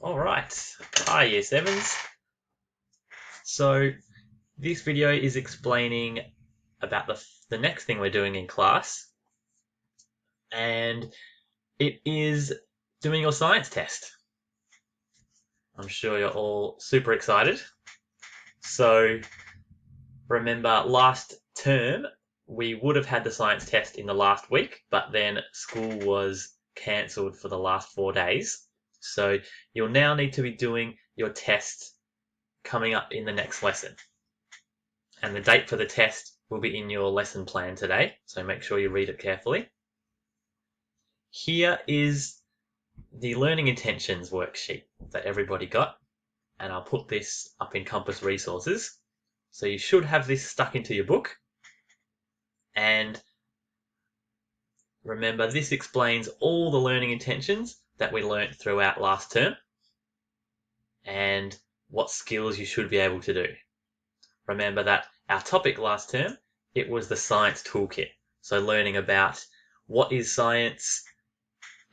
All right. Hi, Year 7s. So this video is explaining about the next thing we're doing in class, and it is doing your science test. I'm sure you're all super excited. So remember, last term we would have had the science test in the last week, but then school was cancelled for the last 4 days. So you'll now need to be doing your test coming up in the next lesson. And the date for the test will be in your lesson plan today, so make sure you read it carefully. Here is the learning intentions worksheet that everybody got, and I'll put this up in Compass Resources. So you should have this stuck into your book. And remember, this explains all the learning intentions that we learnt throughout last term and what skills you should be able to do. Remember that our topic last term, it was the science toolkit. So learning about what is science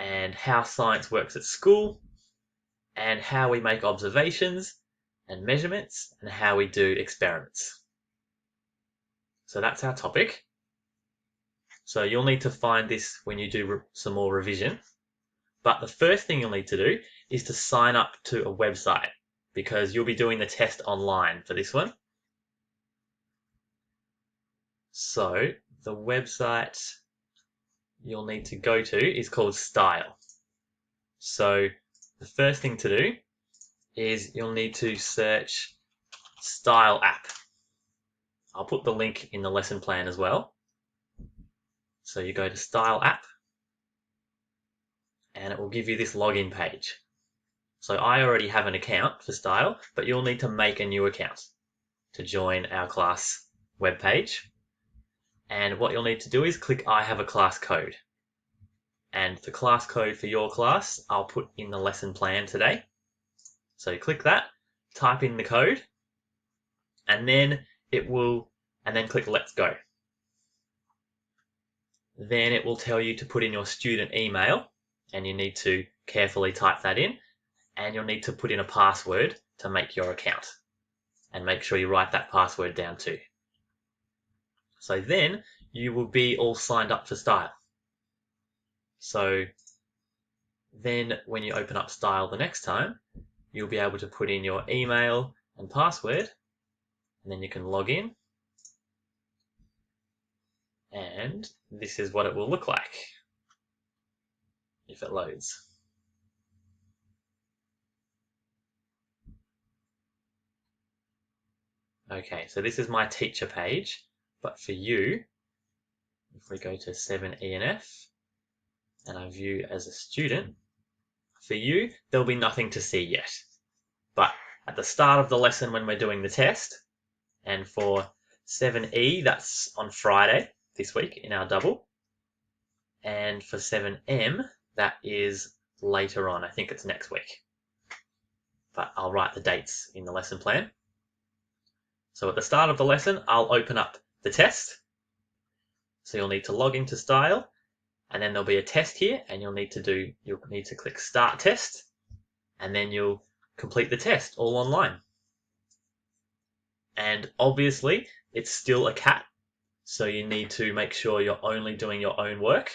and how science works at school and how we make observations and measurements and how we do experiments. So that's our topic. So you'll need to find this when you do some more revision. But the first thing you'll need to do is to sign up to a website because you'll be doing the test online for this one. So the website you'll need to go to is called Stile. So the first thing to do is you'll need to search Stile app. I'll put the link in the lesson plan as well. So you go to Stile app and it will give you this login page. So I already have an account for Stile, but you'll need to make a new account to join our class webpage. And what you'll need to do is click I have a class code. And the class code for your class, I'll put in the lesson plan today. So click that, type in the code, and then click Let's Go. Then it will tell you to put in your student email, and you need to carefully type that in, and you'll need to put in a password to make your account. And make sure you write that password down too. So then you will be all signed up for Stile. So then when you open up Stile the next time, you'll be able to put in your email and password, and then you can log in. And this is what it will look like if it loads. Okay, so this is my teacher page, but for you, if we go to 7E and F, and I view as a student, for you, there'll be nothing to see yet. But at the start of the lesson when we're doing the test, and for 7E, that's on Friday this week in our double, and for 7M, that is later on. I think it's next week. But I'll write the dates in the lesson plan. So at the start of the lesson, I'll open up the test. So you'll need to log into Stile, and then there'll be a test here, and you'll need to click Start Test, and then you'll complete the test all online. And obviously, it's still a cat, so you need to make sure you're only doing your own work.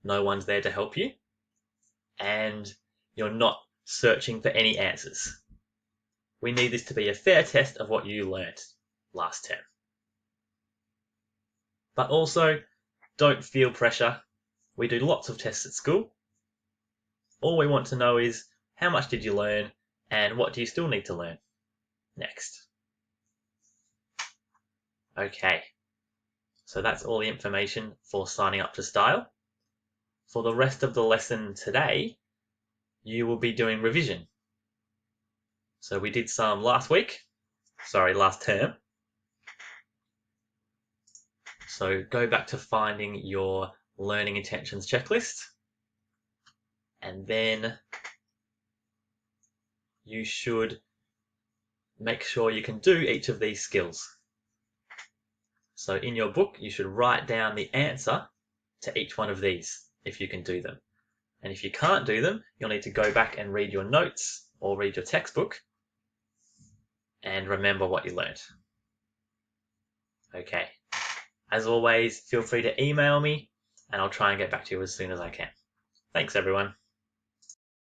No one's there to help you, and you're not searching for any answers. We need this to be a fair test of what you learnt last term. But also, don't feel pressure. We do lots of tests at school. All we want to know is how much did you learn and what do you still need to learn next. Okay, so that's all the information for signing up to Stile. For the rest of the lesson today, you will be doing revision. So we did some last term. So go back to finding your learning intentions checklist, and then you should make sure you can do each of these skills. So in your book, you should write down the answer to each one of these if you can do them. And if you can't do them, you'll need to go back and read your notes or read your textbook and remember what you learned. Okay. As always, feel free to email me and I'll try and get back to you as soon as I can. Thanks, everyone.